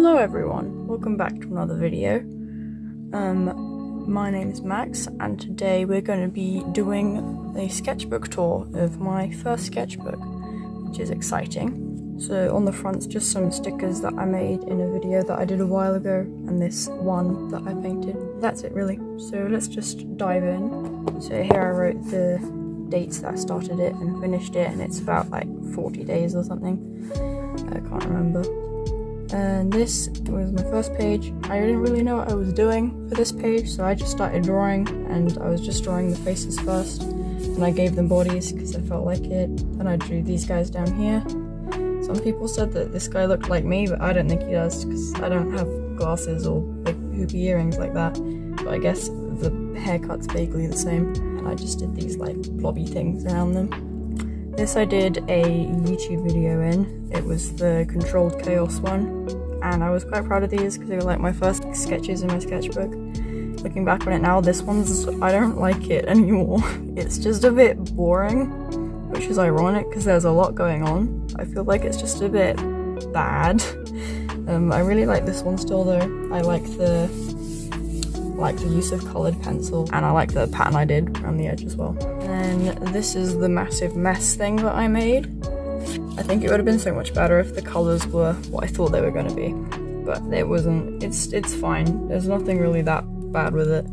Hello everyone, welcome back to another video. My name is Max and today we're going to be doing a sketchbook tour of my first sketchbook, which is exciting. So on the front's just some stickers that I made in a video that I did a while ago, and this one that I painted. That's it really. So let's just dive in. So here I wrote the dates that I started it and finished it, and it's about like 40 days or something. I can't remember. And this was my first page. I didn't really know what I was doing for this page, so I just started drawing, and I was just drawing the faces first, and I gave them bodies because I felt like it. And I drew these guys down here. Some people said that this guy looked like me, but I don't think he does because I don't have glasses or big hoopy earrings like that. But I guess the haircut's vaguely the same. And I just did these like blobby things around them. This I did a YouTube video in. It was the Controlled Chaos one, and I was quite proud of these because they were like my first sketches in my sketchbook. Looking back on it now, this one's, I don't like it anymore. It's just a bit boring, which is ironic because there's a lot going on. I feel like it's just a bit bad. I really like this one still though. I like the use of coloured pencil, and I like the pattern I did around the edge as well. And this is the massive mess thing that I made. I think it would have been so much better if the colours were what I thought they were going to be, but it wasn't. It's fine. There's nothing really that bad with it.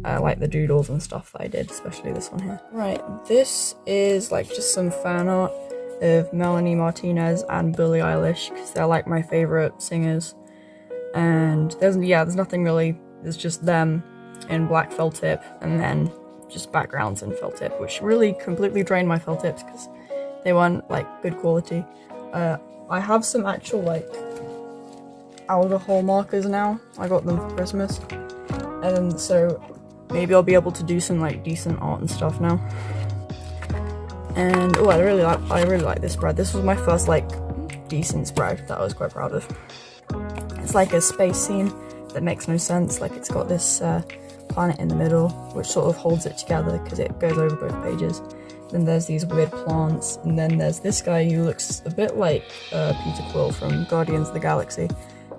I like the doodles and stuff that I did, especially this one here. Right, this is like just some fan art of Melanie Martinez and Billie Eilish because they're like my favourite singers. And there's nothing really. It's just them in black felt tip and then just backgrounds in felt tip, which really completely drained my felt tips because they weren't like good quality. I have some actual like alcohol markers now. I got them for Christmas, and so maybe I'll be able to do some like decent art and stuff now. And oh, I really like this spread. This was my first like decent spread that I was quite proud of. It's like a space scene that makes no sense. Like it's got this planet in the middle which sort of holds it together because it goes over both pages. Then there's these weird plants, and then there's this guy who looks a bit like Peter Quill from Guardians of the Galaxy.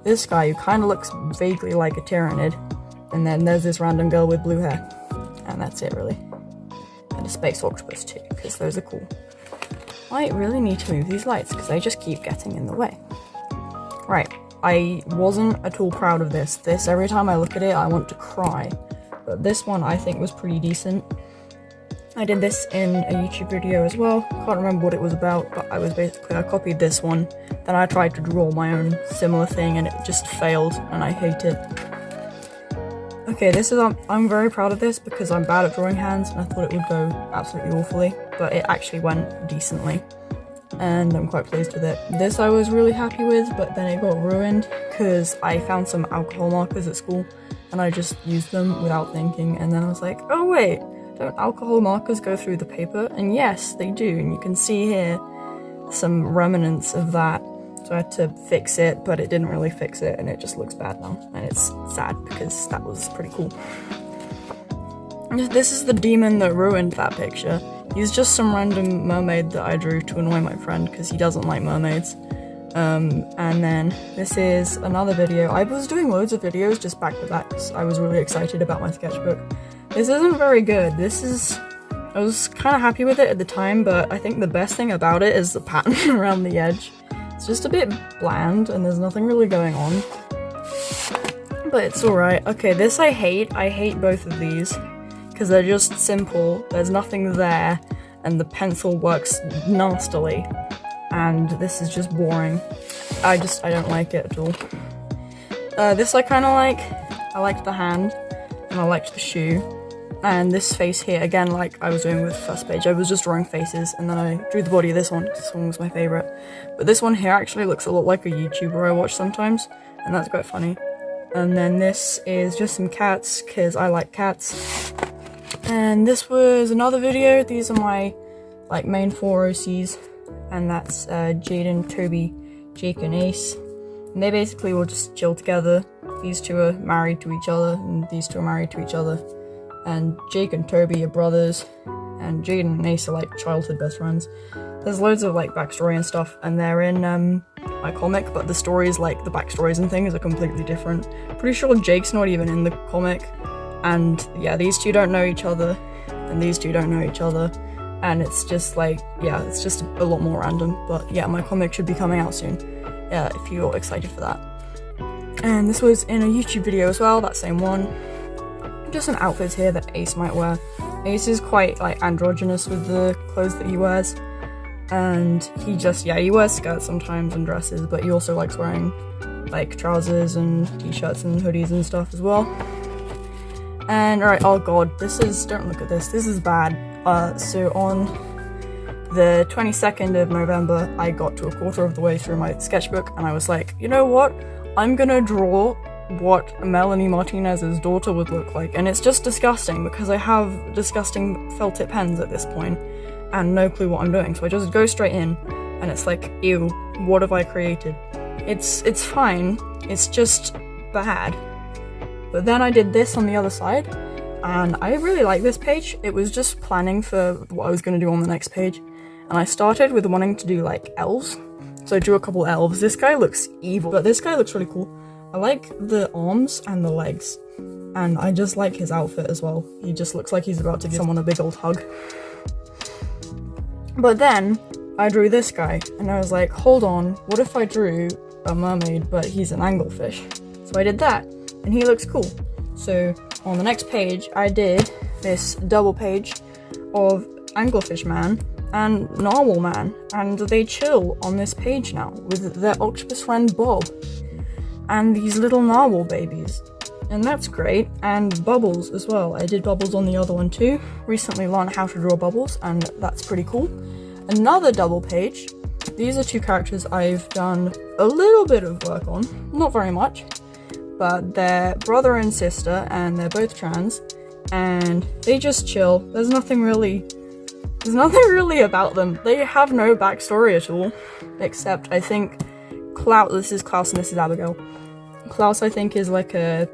This guy who kind of looks vaguely like a Tyrannid, and then there's this random girl with blue hair, and that's it really. And a space octopus too, because those are cool. I really need to move these lights because they just keep getting in the way. Right. I wasn't at all proud of this. Every time I look at it, I want to cry. But this one I think was pretty decent. I did this in a YouTube video as well. Can't remember what it was about, but I copied this one. Then I tried to draw my own similar thing and it just failed, and I hate it. Okay, I'm very proud of this because I'm bad at drawing hands and I thought it would go absolutely awfully, but it actually went decently. And I'm quite pleased with it. This I was really happy with, but then it got ruined because I found some alcohol markers at school and I just used them without thinking, and then I was like, oh wait, don't alcohol markers go through the paper? And yes, they do, and you can see here some remnants of that. So I had to fix it, but it didn't really fix it, and it just looks bad now, and it's sad because that was pretty cool. This is the demon that ruined that picture. He's just some random mermaid that I drew to annoy my friend because he doesn't like mermaids. And then this is another video. I was doing loads of videos just back to back because I was really excited about my sketchbook. This isn't very good. I was kind of happy with it at the time, but I think the best thing about it is the pattern around the edge. It's just a bit bland and there's nothing really going on. But it's alright. Okay, this I hate. I hate both of these, because they're just simple, there's nothing there, and the pencil works nastily, and this is just boring. I don't like it at all. This I kind of like. I liked the hand, and I liked the shoe, and this face here, again, like I was doing with the first page, I was just drawing faces, and then I drew the body of this one, because this one was my favourite. But this one here actually looks a lot like a YouTuber I watch sometimes, and that's quite funny. And then this is just some cats, because I like cats. And this was another video. These are my like main 4 OCs, and that's Jaden, Toby, Jake, and Ace. And they basically will just chill together. These two are married to each other, and these two are married to each other. And Jake and Toby are brothers, and Jaden and Ace are like childhood best friends. There's loads of like backstory and stuff, and they're in my comic, but the stories, like the backstories and things, are completely different. Pretty sure Jake's not even in the comic, and yeah, these two don't know each other, and these two don't know each other, and it's just like, yeah, it's just a lot more random. But yeah, my comic should be coming out soon, yeah, if you're excited for that. And this was in a YouTube video as well, that same one. Just some outfits here that Ace might wear. Ace is quite like androgynous with the clothes that he wears, and he just, yeah, he wears skirts sometimes and dresses, but he also likes wearing like trousers and t-shirts and hoodies and stuff as well. And alright, oh god, this is, don't look at this, this is bad. So on the 22nd of November, I got to a quarter of the way through my sketchbook, and I was like, you know what, I'm gonna draw what Melanie Martinez's daughter would look like, and it's just disgusting because I have disgusting felt tip pens at this point and no clue what I'm doing, so I just go straight in and it's like, ew, what have I created? It's fine, it's just bad. But then I did this on the other side, and I really like this page. It was just planning for what I was going to do on the next page, and I started with wanting to do like elves, so I drew a couple elves. This guy looks evil, but this guy looks really cool. I like the arms and the legs, and I just like his outfit as well. He just looks like he's about to give someone a big old hug. But then I drew this guy, and I was like, hold on, what if I drew a mermaid but he's an anglefish? So I did that, and he looks cool. So on the next page, I did this double page of anglefish man and narwhal man, and they chill on this page now with their octopus friend Bob and these little narwhal babies, and that's great. And bubbles as well, I did bubbles on the other one too. Recently learned how to draw bubbles, and that's pretty cool. Another double page, these are two characters I've done a little bit of work on, not very much, but they're brother and sister, and they're both trans, and they just chill. There's nothing really about them. They have no backstory at all, except I think this is Klaus and this is Abigail. Klaus, I think, is like a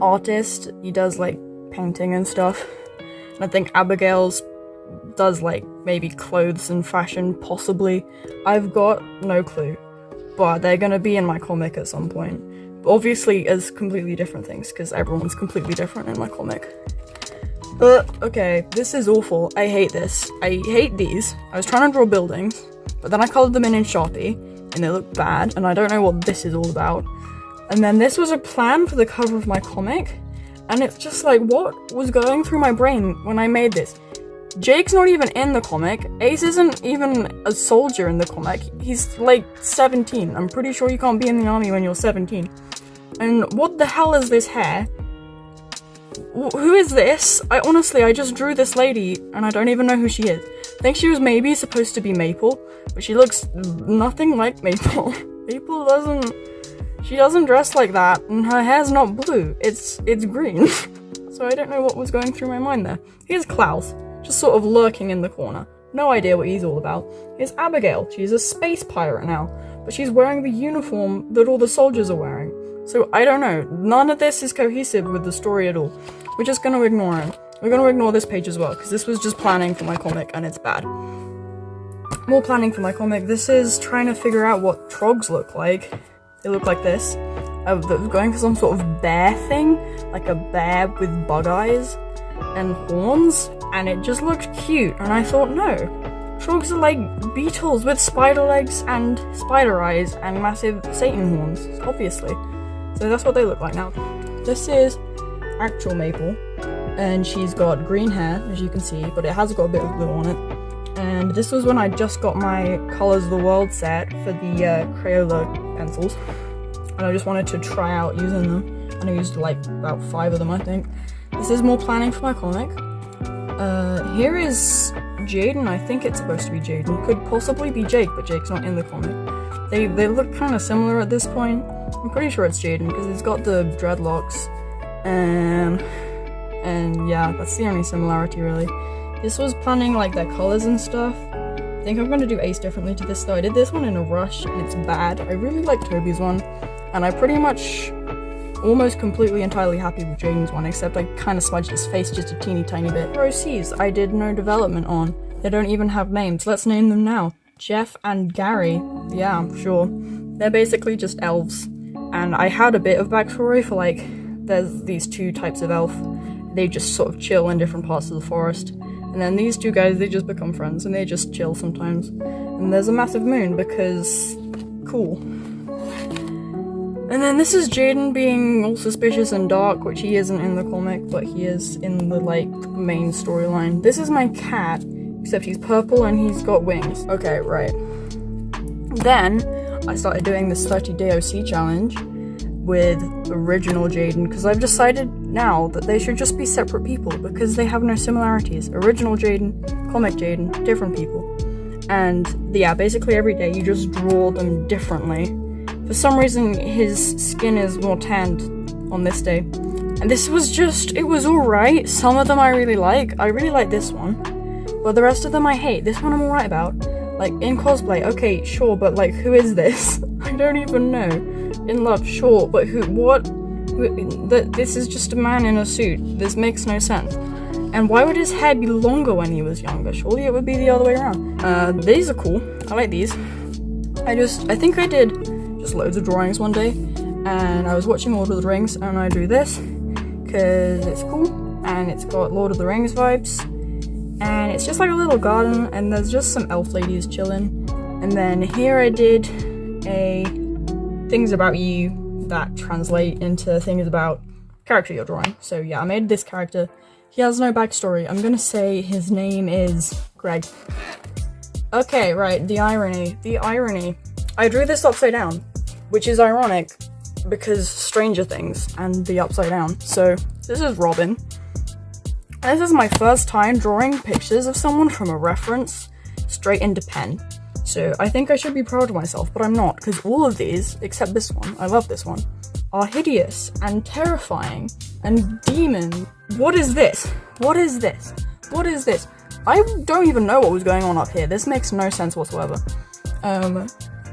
artist. He does like painting and stuff. And I think Abigail's does like maybe clothes and fashion, possibly. I've got no clue, but they're gonna be in my comic at some point. Obviously as completely different things, because everyone's completely different in my comic. But okay, this is awful. I hate this. I hate these. I was trying to draw buildings, but then I colored them in Sharpie, and they look bad, and I don't know what this is all about. And then this was a plan for the cover of my comic, and it's just like, what was going through my brain when I made this? Jake's not even in the comic. Ace isn't even a soldier in the comic. He's like 17. I'm pretty sure you can't be in the army when you're 17. And what the hell is this hair? Who is this? I just drew this lady, and I don't even know who she is. I think she was maybe supposed to be Maple, but she looks nothing like Maple. She doesn't dress like that, and her hair's not blue, it's green. So I don't know what was going through my mind there. Here's Klaus, just sort of lurking in the corner. No idea what he's all about. Here's Abigail, she's a space pirate now, but she's wearing the uniform that all the soldiers are wearing. So I don't know, none of this is cohesive with the story at all. We're just gonna ignore it. We're gonna ignore this page as well, because this was just planning for my comic, and it's bad. More planning for my comic. This is trying to figure out what trogs look like. They look like this. I was going for some sort of bear thing, like a bear with bug eyes and horns, and it just looked cute, and I thought, no. Trogs are like beetles with spider legs and spider eyes and massive Satan horns, obviously. So that's what they look like now. This is actual Maple, and she's got green hair, as you can see, but it has got a bit of blue on it. And this was when I just got my Colors of the World set for the Crayola pencils, and I just wanted to try out using them, and I used like about 5 of them, I think. This is more planning for my comic. Here is Jaden. I think it's supposed to be Jaden. Could possibly be Jake, but Jake's not in the comic. They look kind of similar at this point. I'm pretty sure it's Jaden because he's got the dreadlocks, and yeah, that's the only similarity really. This was planning like their colors and stuff. I think I'm gonna do Ace differently to this though. I did this one in a rush and it's bad. I really like Toby's one, and I pretty much almost completely entirely happy with Jaden's one, except I kind of smudged his face just a teeny tiny bit. Row C's, I did no development on. They don't even have names. Let's name them now. Jeff and Gary. Yeah, I'm sure. They're basically just elves. And I had a bit of backstory for, like, there's these two types of elf. They just sort of chill in different parts of the forest. And then these two guys, they just become friends and they just chill sometimes. And there's a massive moon because cool. And then this is Jaden being all suspicious and dark, which he isn't in the comic, but he is in the, like, main storyline. This is my cat, except he's purple and he's got wings. Okay, right. Then I started doing this 30-day OC challenge with original Jaden, because I've decided now that they should just be separate people because they have no similarities. Original Jaden, comic Jaden, different people. And yeah, basically every day you just draw them differently. For some reason his skin is more tanned on this day. And this was just, it was alright. Some of them I really like. I really like this one. But the rest of them I hate. This one I'm alright about. Like, in cosplay, okay, sure, but like, who is this? I don't even know. In love, sure, but who, what? This is just a man in a suit. This makes no sense. And why would his hair be longer when he was younger? Surely it would be the other way around. These are cool. I like these. I think I did just loads of drawings one day, and I was watching Lord of the Rings, and I drew this, because it's cool, and it's got Lord of the Rings vibes, and it's just like a little garden, and there's just some elf ladies chilling. And then here I did a things about you that translate into things about character you're drawing. So yeah, I made this character. He has no backstory. I'm gonna say his name is Greg. Okay, right, the irony. I drew this upside down, which is ironic because Stranger Things and the upside down. So this is Robin. This is my first time drawing pictures of someone from a reference straight into pen. So I think I should be proud of myself, but I'm not, because all of these, except this one, I love this one, are hideous and terrifying and demon. What is this? What is this? What is this? I don't even know what was going on up here. This makes no sense whatsoever.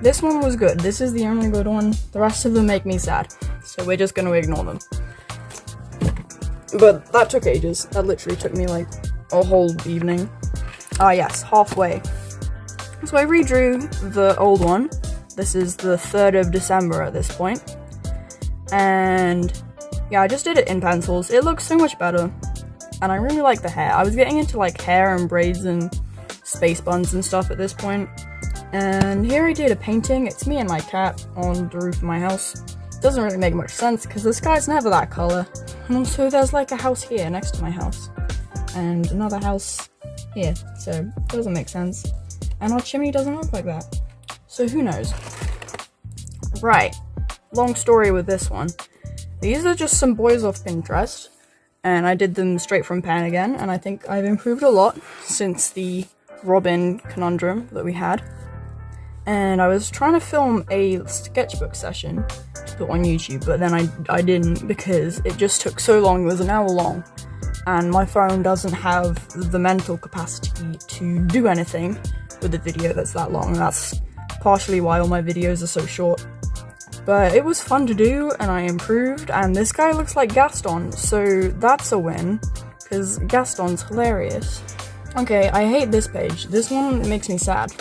This one was good. This is the only good one. The rest of them make me sad. So we're just gonna ignore them. But that took ages. That literally took me like a whole evening. Ah yes, halfway. So I redrew the old one. This is the 3rd of December at this point. And yeah, I just did it in pencils. It looks so much better. And I really like the hair. I was getting into like hair and braids and space buns and stuff at this point. And here I did a painting. It's me and my cat on the roof of my house. Doesn't really make much sense because the sky's never that color. And also there's like a house here next to my house. And another house here. So it doesn't make sense. And our chimney doesn't look like that. So who knows? Right. Long story with this one. These are just some boys off Pinterest. And I did them straight from pen again. And I think I've improved a lot since the Robin conundrum that we had. And I was trying to film a sketchbook session to put on YouTube, but then I didn't because it just took so long. It was an hour long, and my phone doesn't have the mental capacity to do anything with a video that's that long. That's partially why all my videos are so short. But it was fun to do, and I improved, and this guy looks like Gaston, so that's a win, because Gaston's hilarious. Okay, I hate this page. This one makes me sad.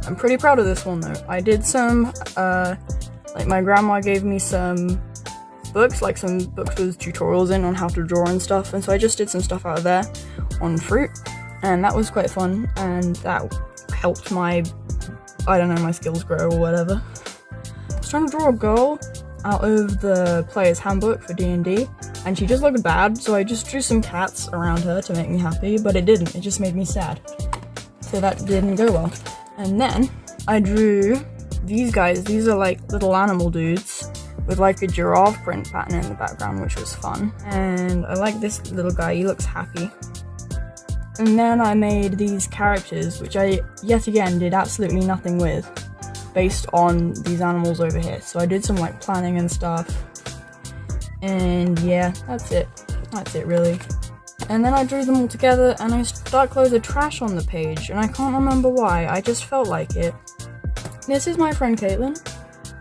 I'm pretty proud of this one though. I did some, like my grandma gave me some books, like some books with tutorials in on how to draw and stuff, and so I just did some stuff out of there on fruit, and that was quite fun, and that helped my, I don't know, my skills grow or whatever. I was trying to draw a girl out of the player's handbook for D&D, and she just looked bad, so I just drew some cats around her to make me happy, but it didn't, it just made me sad. So that didn't go well. And then I drew these guys. These are like little animal dudes with like a giraffe print pattern in the background, which was fun. And I like this little guy, he looks happy. And then I made these characters, which I yet again did absolutely nothing with, based on these animals over here. So I did some like planning and stuff. And yeah, that's it. That's it really. And then I drew them all together, and I stuck loads of trash on the page, and I can't remember why, I just felt like it. This is my friend Caitlin,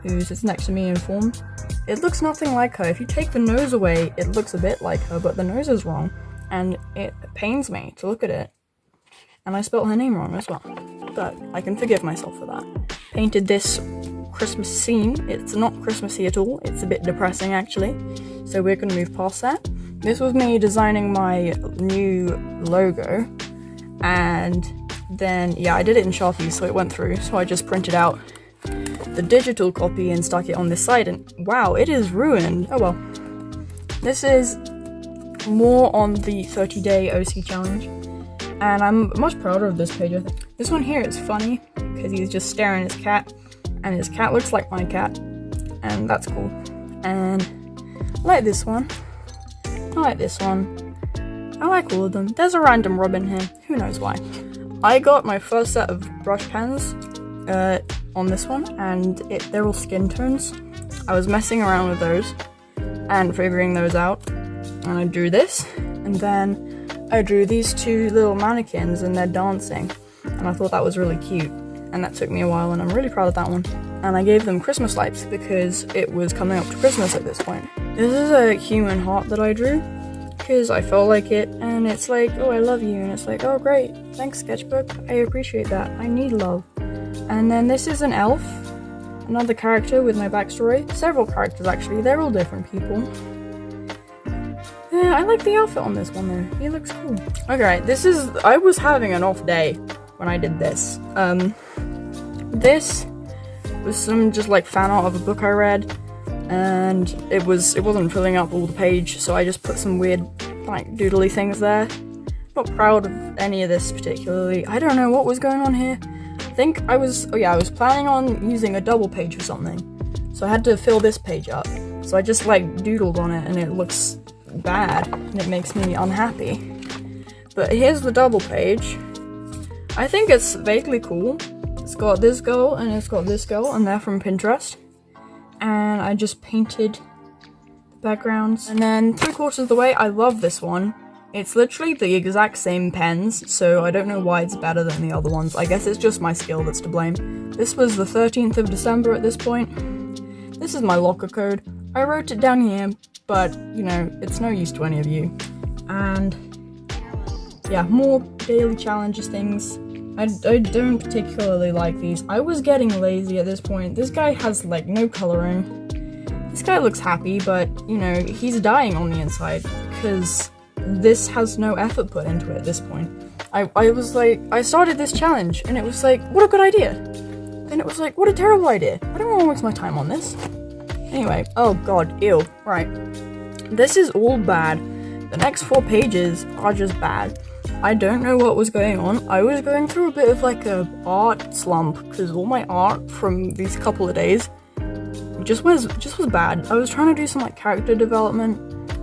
who sits next to me in form. It looks nothing like her. If you take the nose away, it looks a bit like her, but the nose is wrong, and it pains me to look at it. And I spelled her name wrong as well, but I can forgive myself for that. painted this Christmas scene. It's not Christmassy at all, it's a bit depressing actually, so we're gonna move past that. This was me designing my new logo, and then, yeah, I did it in Sharpie so it went through, so I just printed out the digital copy and stuck it on this side, and wow, it is ruined. Oh well. This is more on the 30-day OC challenge, and I'm much prouder of this page, I think. This one here is funny, because he's just staring at his cat, and his cat looks like my cat, and that's cool. And I like this one. I like this one. I like all of them. There's a random Robin here, who knows why. I got my first set of brush pens on this one, and they're all skin tones. I was messing around with those and figuring those out, and I drew this, and then I drew these two little mannequins and they're dancing, and I thought that was really cute, and that took me a while, and I'm really proud of that one. And I gave them Christmas lights because it was coming up to Christmas at this point. This is a human heart that I drew because I felt like it, and it's like, oh, I love you, and it's like, oh great, thanks Sketchbook, I appreciate that, I need love. And then this is an elf, another character with my backstory, several characters actually, they're all different people. Yeah, I like the outfit on this one though, he looks cool. Okay, I was having an off day when I did this. This was some just like fan art of a book I read, and it wasn't filling up all the page, so I just put some weird like doodly things there. Not proud of any of this particularly. I don't know what was going on here. I think I was planning on using a double page or something, so I had to fill this page up. So I just like doodled on it, and it looks bad, and it makes me unhappy. But here's the double page. I think it's vaguely cool. It's got this girl and it's got this girl, and they're from Pinterest. And I just painted the backgrounds. And then 3/4 of the way, I love this one. It's literally the exact same pens, so I don't know why it's better than the other ones. I guess it's just my skill that's to blame. This was the 13th of December at this point. This is my locker code. I wrote it down here, but, you know, it's no use to any of you. And, yeah, more daily challenges things. I don't particularly like these. I was getting lazy at this point. This guy has, like, no coloring. This guy looks happy, but, you know, he's dying on the inside, because this has no effort put into it at this point. I was like, I started this challenge, and it was like, what a good idea. Then it was like, what a terrible idea. I don't want to waste my time on this. Anyway, oh god, ew. Right. This is all bad. The next 4 pages are just bad. I don't know what was going on. I was going through a bit of like a art slump, because all my art from these couple of days just was bad. I was trying to do some like character development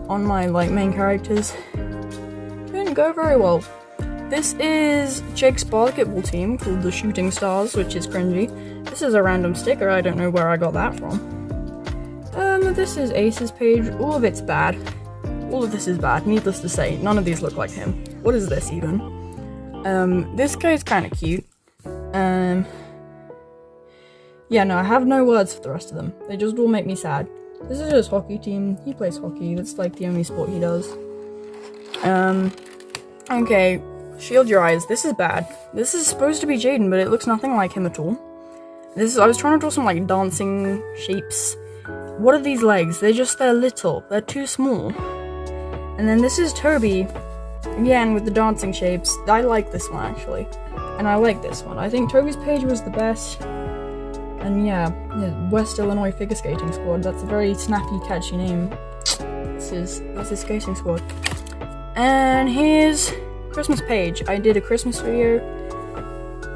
on my like main characters. Didn't go very well. This is Jake's basketball team called the Shooting Stars, which is cringy. This is a random sticker, I don't know where I got that from. This is Ace's page. All of it's bad. All of this is bad, needless to say. None of these look like him. What is this even? This guy's kind of cute. Yeah, no, I have no words for the rest of them. They just all make me sad. This is his hockey team. He plays hockey. That's like the only sport he does. Okay. Shield your eyes. This is bad. This is supposed to be Jaden, but it looks nothing like him at all. I was trying to draw some like dancing shapes. What are these legs? They're little. They're too small. And then this is Toby, again with the dancing shapes. I like this one actually, and I like this one. I think Toby's page was the best. And yeah, West Illinois Figure Skating Squad. That's a very snappy, catchy name. That's his skating squad. And here's Christmas page. I did a Christmas video.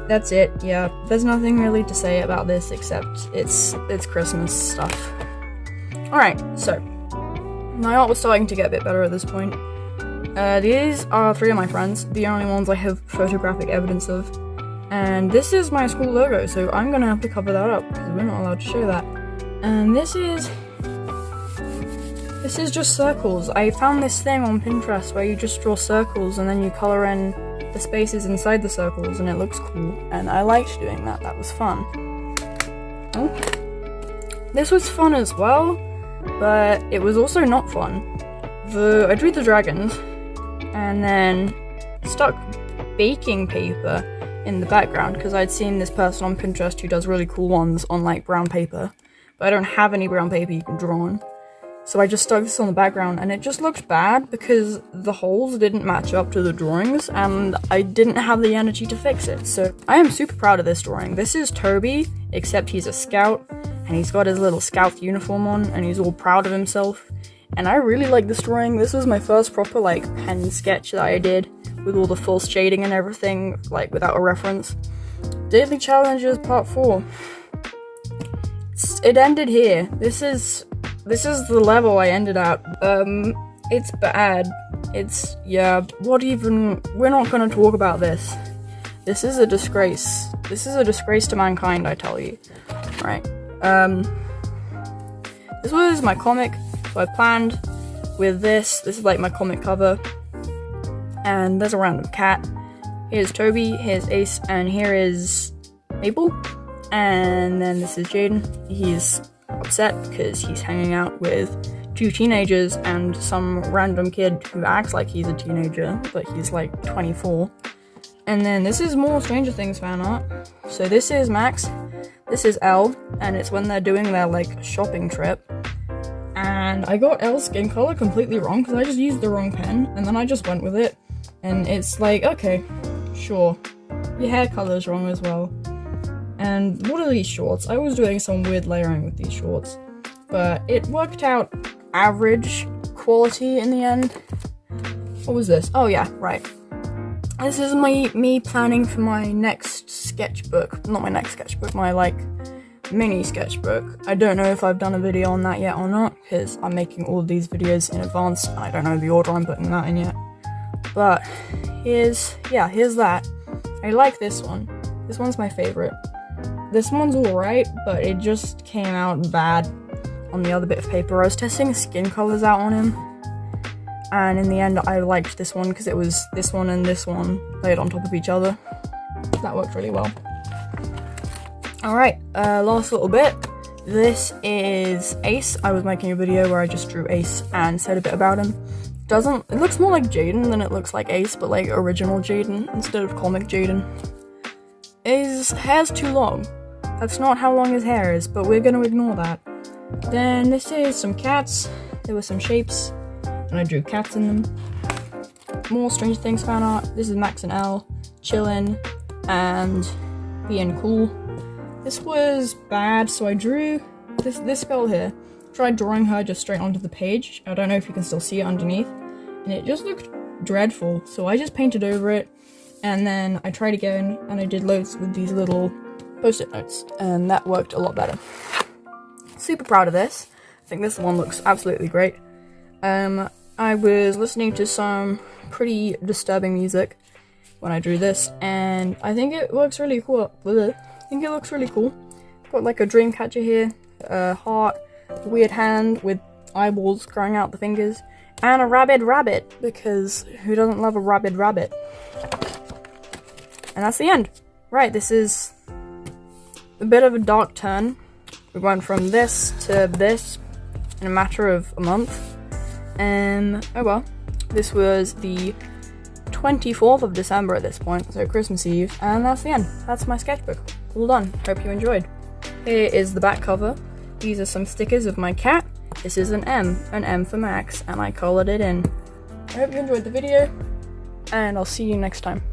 That's it. Yeah, there's nothing really to say about this except it's Christmas stuff. Alright, so my art was starting to get a bit better at this point. These are 3 of my friends, the only ones I have photographic evidence of. And this is my school logo, so I'm gonna have to cover that up, because we're not allowed to show that. And this is just circles. I found this thing on Pinterest where you just draw circles and then you colour in the spaces inside the circles, and it looks cool. And I liked doing that, that was fun. Oh. This was fun as well, but it was also not fun. I drew the dragons, and then stuck baking paper in the background because I'd seen this person on Pinterest who does really cool ones on like brown paper, but I don't have any brown paper you can draw on. So I just stuck this on the background and it just looked bad because the holes didn't match up to the drawings and I didn't have the energy to fix it. So I am super proud of this drawing. This is Toby, except he's a scout and he's got his little scout uniform on and he's all proud of himself. And I really like this drawing. This was my first proper like pen sketch that I did with all the false shading and everything, like without a reference. Daily Challenges Part 4. It ended here. This is the level I ended at. It's bad. Yeah, we're not gonna talk about this. This is a disgrace. This is a disgrace to mankind, I tell you. Right. This was my comic, so I planned with this. This is like my comic cover. And there's a random cat. Here's Toby, here's Ace, and here is Maple. And then this is Jaden. He's upset because he's hanging out with 2 teenagers and some random kid who acts like he's a teenager, but he's like 24. And then this is more Stranger Things fan art. So this is Max, this is Elle, and it's when they're doing their like shopping trip. And I got Elle's skin color completely wrong because I just used the wrong pen, and then I just went with it. And it's like, okay, sure, your hair color's wrong as well. And what are these shorts? I was doing some weird layering with these shorts, but it worked out average quality in the end. What was this? Oh yeah, right. This is me planning for my next sketchbook. Not my next sketchbook, my like mini sketchbook. I don't know if I've done a video on that yet or not, because I'm making all of these videos in advance and I don't know the order I'm putting that in yet. But here's that. I like this one. This one's my favorite. This one's alright, but it just came out bad on the other bit of paper. I was testing skin colors out on him, and in the end I liked this one because it was this one and this one laid on top of each other. That worked really well. Alright, last little bit. This is Ace. I was making a video where I just drew Ace and said a bit about him. It looks more like Jaden than it looks like Ace, but like original Jaden instead of comic Jaden. His hair's too long. That's not how long his hair is, but we're gonna ignore that. Then this is some cats. There were some shapes, and I drew cats in them. More Stranger Things fan art. This is Max and Elle, chillin' and being cool. This was bad, so I drew this girl here. Tried drawing her just straight onto the page. I don't know if you can still see it underneath. And it just looked dreadful, so I just painted over it. And then I tried again, and I did loads with these little post-it notes, and that worked a lot better. Super proud of this. I think this one looks absolutely great. I was listening to some pretty disturbing music when I drew this, and I think it looks really cool. Got like a dream catcher here, a heart, a weird hand with eyeballs growing out the fingers, and a rabid rabbit, because who doesn't love a rabid rabbit? And that's the end. Right, this is a bit of a dark turn. We went from this to this in a matter of a month. Oh well. This was the 24th of December at this point, so Christmas Eve, and that's the end. That's my sketchbook. All done. Hope you enjoyed. Here is the back cover. These are some stickers of my cat. This is an M for Max, and I colored it in. I hope you enjoyed the video, and I'll see you next time.